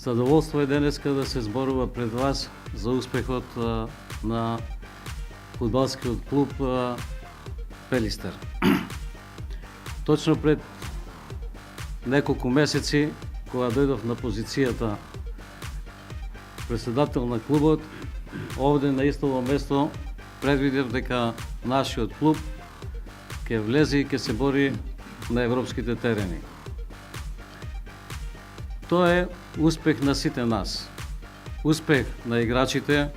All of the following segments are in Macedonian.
Задоволство е денеска да се зборува пред вас за успехот на фудбалскиот клуб Пелистер. Точно пред неколку месеци, кога дојдов на позицијата председател на клубот, овде на истово место предвидев дека нашиот клуб ќе влезе и ќе се бори на европските терени. Тоа е успех на сите нас. Успех на играчите,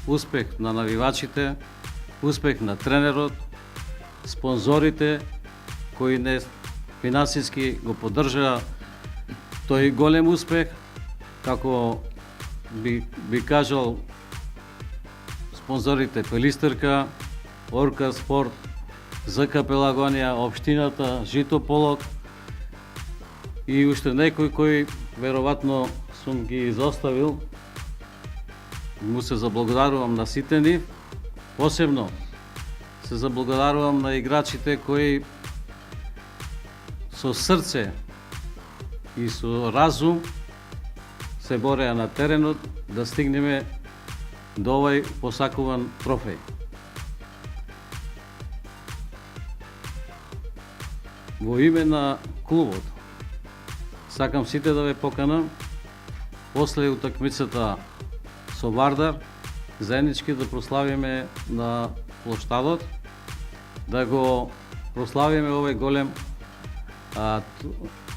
успех на навивачите, успех на тренерот, спонзорите кои не финансиски го поддржаа тој голем успех, како би кажал спонзорите Пелистерка, Орка Спорт, ЗК Пелагонија, општината, Жито Полок и уште некои кои веројатно сум ги изоставил. Му се заблагодарувам на сите нив. Посебно се заблагодарувам на играчите кои со срце и со разум се бореа на теренот да стигнеме до овој посакуван трофеј. Во име на клубот сакам сите да ве поканам после утакмицата со Вардар заеднички да прославиме на плоштадот, да го прославиме овој голем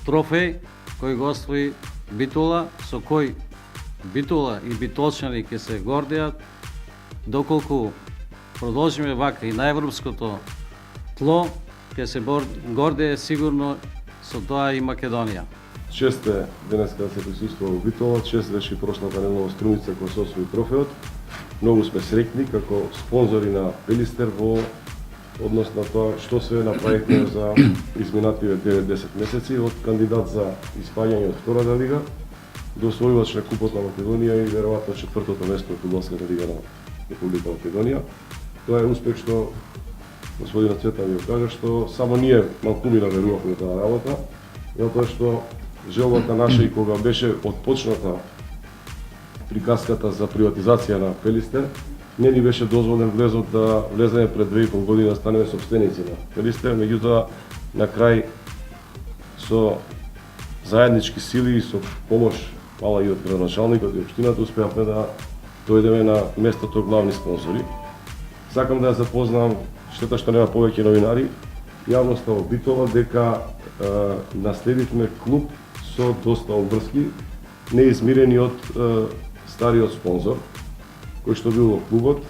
трофеј кој го освои Битола, со кој Битола и битолчани ќе се гордеат доколку продолжиме вака и на европското тло, ќе се гордее сигурно со тоа и Македонија. Чест е денеска да се присуствува во Битола, чест беше и прошлата недела во Струмица кој се освои трофеот. Многу сме среќни како спонзори на Пелистер во однос на тоа што се направихме за изминативе 9-10 месеци од кандидат за испаѓање од втората лига до освојувач на Купот на Македонија и веројатно четвртото место во фудбалската лига на Република Македонија. Тоа е успех што господинот Цветан ви го кажа, што само ние малкумина верувавме таа работа, затоа што желбата наша и кога беше отпочната приказката за приватизација на Пелистер, не ни беше дозволен влезот да влеземе пред 2,5 години да станеме собственици на Пелистер, меѓутоа на крај со заеднички сили и со помош мала и од градоначалникот и општината успеавме да дојдеме на местото главни спонзори. Сакам да ја запознам, штета што нема повеќе новинари, јавноста во Битола дека наследивме клуб со доста обврски, неизмирени од стариот спонзор, кој што бил во клубот.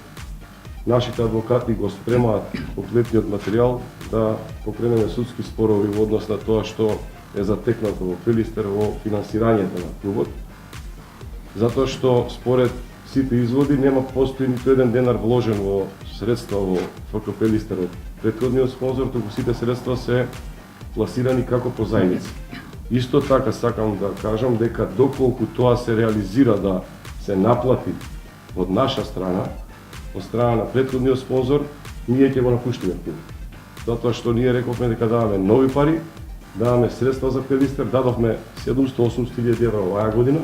Нашите адвокати го спремаат комплетниот материјал да покренеме судски спорови во однос на тоа што е затекнато во Пелистер во финансирањето на клубот, затоа што според сите изводи нема постои ниту еден денар вложен во средства во ФК Пелистер од претходниот спонзор, туку сите средства се пласирани како позајмици. Исто така сакам да кажам дека доколку тоа се реализира да се наплати од наша страна, од страна на претходниот спонзор, ние ќе го напуштиме клубот. Затоа што ние рековме дека даваме нови пари, даваме средства за Пелистер, дадовме 780.000 евра оваа година,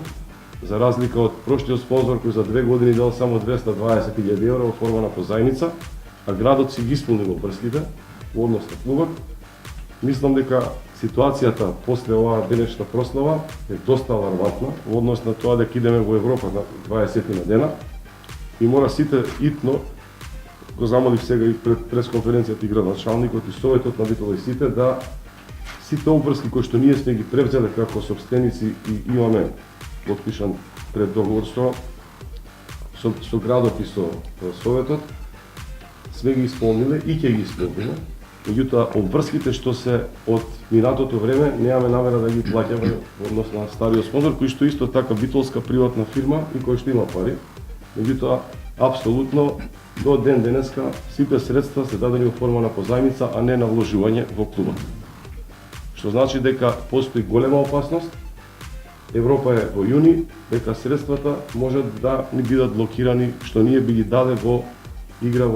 за разлика од прошлиот спонзор кој за 2 години дал само 220.000 евра во форма на позајмица, а градот си ги исполнил обврските во однос на клубот. Мислам дека ситуацијата после оваа денешна прослава е доста алармантна во однос на тоа дека идеме во Европа на 20 на дена и мора сите итно, го замолив сега и пред пресконференцијата и градоначалникот и советот на Битола и сите, да сите обврски кои што ние сме ги превзеле како собственици и имаме потпишан преддоговор со градот и со советот, сме ги исполниле и ќе ги исполниле. Меѓутоа, обврските што се од минатото време, немаме намера да ги плаќаме во однос на стариот спонзор, кој што исто така битолска приватна фирма и кој што има пари. Меѓутоа, апсолутно, до ден денеска, сите средства се дадени во форма на позајмица, а не на вложување во клубот. Што значи дека постои голема опасност, Европа е во јуни, дека средствата можат да ни бидат блокирани, што ние би ги даде во игра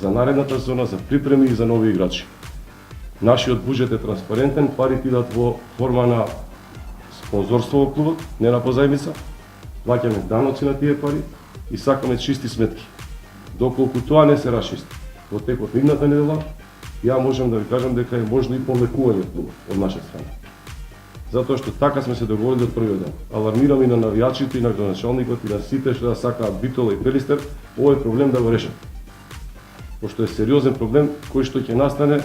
за наредната зона, за припреми и за нови играчи. Нашиот буџет е транспарентен, парите идат во форма на спонзорство во клубот, не на позајмица, плаќаме даноци на тие пари и сакаме чисти сметки. Доколку тоа не се расчисти во текот на идната недела, ја можам да ви кажам дека е можно и повлекување од клубот од наша страна. Затоа што така сме се договорили од првиот ден. Алармираме и на навијачите, и на градоначалникот, и на сите што да сакаат Битола и Пелистер, овој проблем да го решат. Пошто е сериозен проблем кој што ќе настане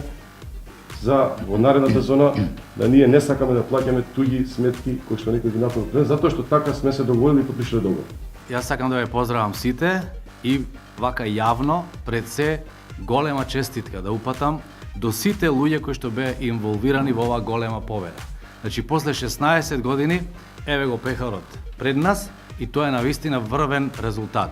за во наредната зона, да ние не сакаме да плаќаме туѓи сметки кои што некој ги направи, затоа што така сме се договорили и подпишале договор. Јас сакам да ве поздравам сите и вака јавно пред се голема честитка да упатам до сите луѓе кои што беа инволвирани во оваа голема победа. Значи, после 16 години, еве го пехарот пред нас и тоа е навистина врвен резултат.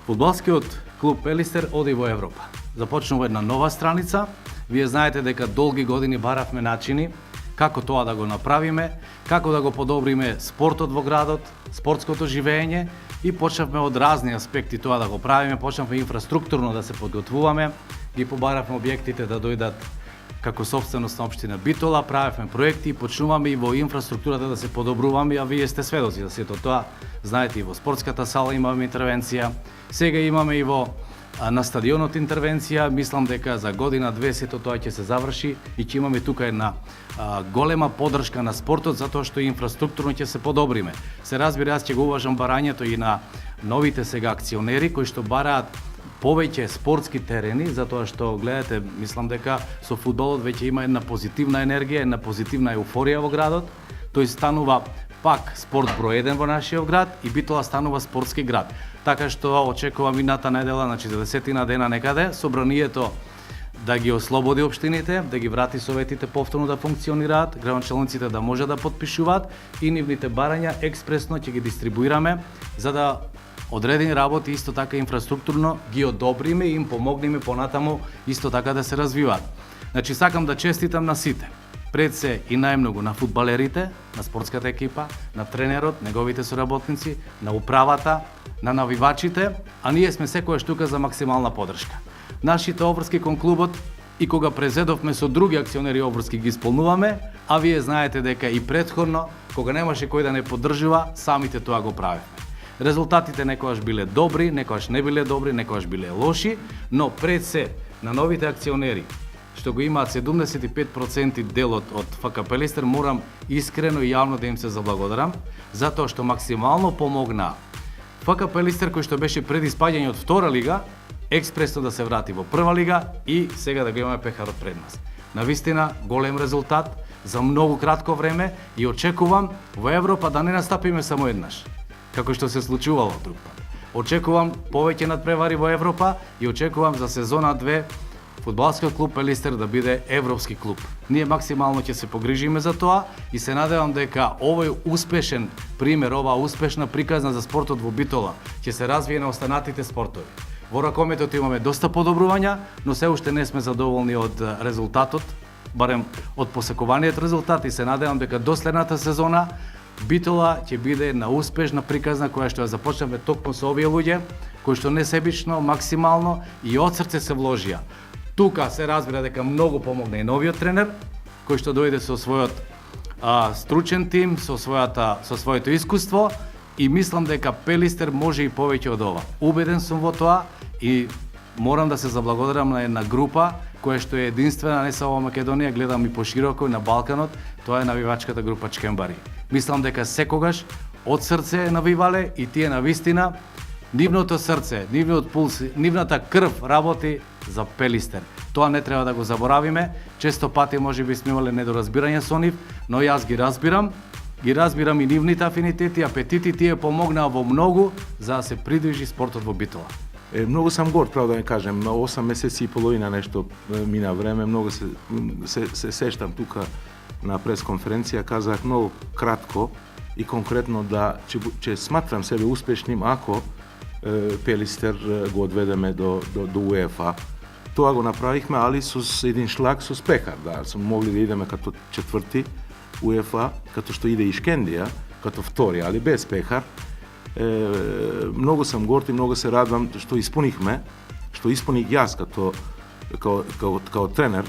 Фудбалскиот клуб Пелистер оди во Европа. Започнува една нова страница. Вие знаете дека долги години баравме начини како тоа да го направиме, како да го подобриме спортот во градот, спортското живење и почнавме од разни аспекти тоа да го правиме, почнавме инфраструктурно да се подготвуваме, ги побаравме објектите да дојдат како собственост на општина Битола, правевме проекти и почнуваме и во инфраструктурата да се подобруваме, а вие сте сведоци за сето тоа. Знаете, и во спортската сала имаме интервенција, сега имаме и во на стадионот интервенција, мислам дека за година-две сето тоа ќе се заврши и ќе имаме тука една голема поддршка на спортот затоа што инфраструктурно ќе се подобриме. Се разбира, јас ќе го уважам барањето и на новите сега акционери кои што бараат повеќе спортски терени, затоа што, гледате, мислам дека со фудбалот веќе има една позитивна енергија, една позитивна еуфорија во градот. Тој станува пак спорт број 1 во нашиот град и Битола станува спортски град. Така што очекувам идната недела, значи за 10 дена некаде, собранието да ги ослободи општините, да ги врати советите повторно да функционираат, градоначалниците да може да подпишуваат и нивните барања експресно ќе ги дистрибуираме за да одредени работи исто така инфраструктурно ги одобриме и им помогнеме понатаму исто така да се развиваат. Значи сакам да честитам на сите. Пред се и најмногу на фудбалерите, на спортската екипа, на тренерот, неговите соработници, на управата, на навивачите, а ние сме секојаш тука за максимална поддршка. Нашите обврски кон клубот и кога презедовме со други акционери обврски ги исполнуваме, а вие знаете дека и претходно, кога немаше кој да не поддржува, самите тоа го правевме. Резултатите некогаш биле добри, некогаш не биле добри, некогаш биле лоши, но пред се на новите акционери, што го имаат 75% делот од ФК Пелистер, морам искрено и јавно да им се заблагодарам, затоа што максимално помогна ФК Пелистер кој што беше пред испаѓање од втора лига, експресно да се врати во прва лига и сега да го имаме пехарот пред нас. Навистина голем резултат за многу кратко време и очекувам во Европа да не настапиме само еднаш, како што се случувало друг пат. Очекувам повеќе надпревари во Европа и очекувам за сезона 2 фудбалскиот клуб Пелистер да биде европски клуб. Ние максимално ќе се погрижиме за тоа и се надевам дека овој успешен пример, оваа успешна приказна за спортот во Битола ќе се развие на останатите спортови. Во ракометот имаме доста подобрувања, но се уште не сме задоволни од резултатот, барем од посекуваниот резултат и се надевам дека до следната сезона Битола ќе биде една успешна приказна која што ја започнавме токму со овие луѓе, кои што несебично, максимално и од срце се вложија. Тука се разбира дека многу помогна и новиот тренер, кој што дојде со својот стручен тим, со своето искуство и мислам дека Пелистер може и повеќе од ова. Убеден сум во тоа и морам да се заблагодарам на една група која што е единствена не само во Македонија, гледам и пошироко на Балканот, тоа е навивачката група Чкембари. Мислам дека секогаш од срце навивале и тие навистина нивното срце, нивниот пулс, нивната крв работи за Пелистер. Тоа не треба да го заборавиме. Често пати можеби сме имале недоразбирање со нив, но јас ги разбирам и нивните афинитети, апетити, тие помогнаа во многу за да се придвижи спортот во Битола. Многу сам горд, право да не кажем, 8 месеци и половина нешто мина време, многу се сештам тука на пресконференција, казах многу кратко и конкретно да ќе сматрам себе успешним ако Пелистер го одведеме до УЕФА. Тоа го направихме, али со еден шлаг со Пехар, да, сме могли да идеме като четврти УЕФА, като што иде и Шкендија, като втори, али без Пехар. Многу сам горд и многу се радвам што испуних јас како тренер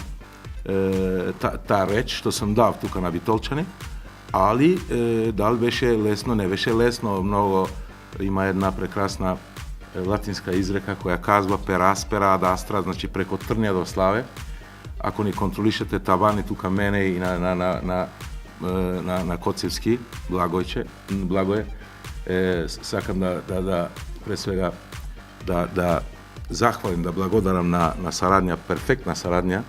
таа реч што сам дав тука на Битолчани ali da li беше лесно, не беше лесно, много има една прекрасна латинска изрека koja казва per aspera ad astra, значи преко трня до славе. Ако ни контролишете табани тука мене и на Коцевски, Благое, сакам да пред свега да захвалим, да благодарам на сарадња, перфектна сарадња,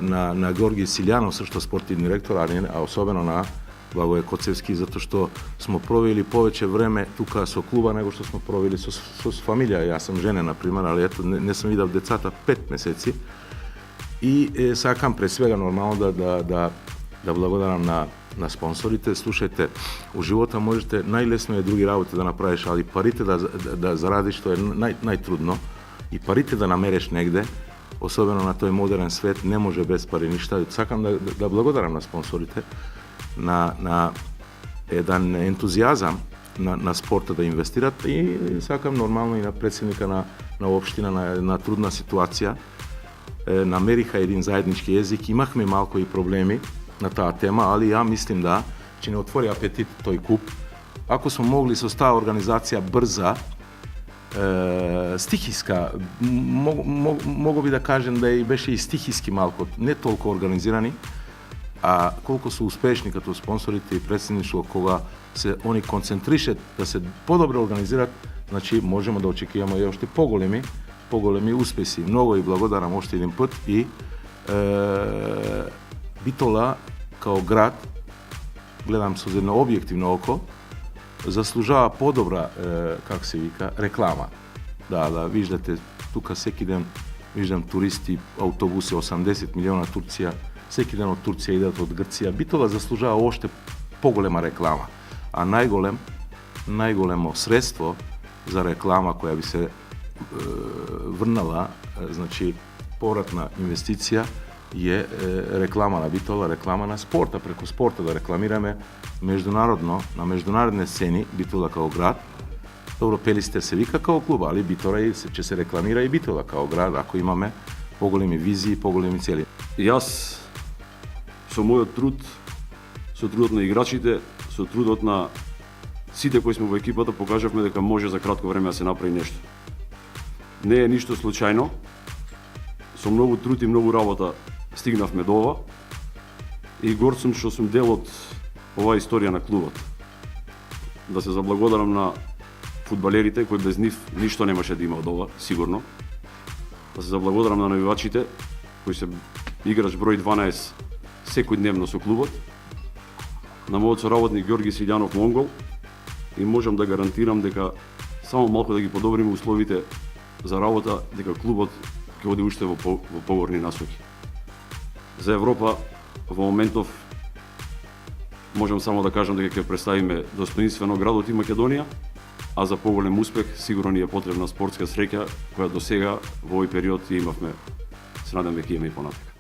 на Георги Силјанов, сашто спортивни директор, а особено на Благое Коцевски, затоа што смо провели повеќе време тука со клуба него што смо провели со фамилија. Јас сум жене, например, али ето не сум видел децата 5 месеци. И сакам пред свега нормално да благодарам на спонсорите. Слушајте, у живота можете најлесно е други работи да направиш, али парите да зарадиш тоа е најтрудно. И парите да намериш негде, особено на тој модерен свет, не може без пари ништа. Сакам да благодарам на спонсорите, на еден ентузијазам на спорта да инвестират и сакам нормално и на председника на општина на една трудна ситуација. Намериха един заеднички език, имахме малко и проблеми на таа тема, али ја мислим да ќе не отвори апетит тој куп. Ако смо могли со таа организација брза, стихиска, могу би да кажем да и беше и стихиски малко, не толку организирани, а колку се успешни като спонсорите и председништво, кога се они концентришат да се подобро организират, значи можеме да очекуваме и още поголеми успеси. Много и благодарам още един път и Битола као град, гледам со едно објективно око, заслужава подобра, како се вика, реклама. Да, виждате, тука секи ден виждам туристи, автобуси, 80 милиона Турција, секи ден од Турција идат од Грција. Битола заслужава още поголема реклама. А најголемо средство за реклама која би се врнала, значи повратна инвестиција е реклама на Битола, реклама на спорта, преку спорта да рекламираме меѓународно, на меѓународни сцени Битола као град. Добро, Пелистер се вика као клуба, али Битола ќе се рекламира и Битола као град, ако имаме поголеми визии, поголеми цели. Јас со мојот труд, со трудот на играчите, со трудот на сите кои сме во екипата, покажавме дека може за кратко време да се направи нешто. Не е ништо случајно. Со многу труд и многу работа стигнавме до ова и горд сум што сум дел од оваа историја на клубот. Да се заблагодарам на фудбалерите кои без нив ништо немаше да има од ова, сигурно. Да се заблагодарам на навивачите кои се играч број 12 секојдневно со клубот. На мојот соработник Георги Силјанов Монгол и можам да гарантирам дека само малку да ги подобриме условите за работа, дека клубот ќе оди уште во погорни насоки. За Европа во моментов можам само да кажам дека ќе представиме достоинствено градот и Македонија, а за поголем успех сигурно ни е потребна спортска среќа која до сега во овој период имавме. Се надам дека има и понатака.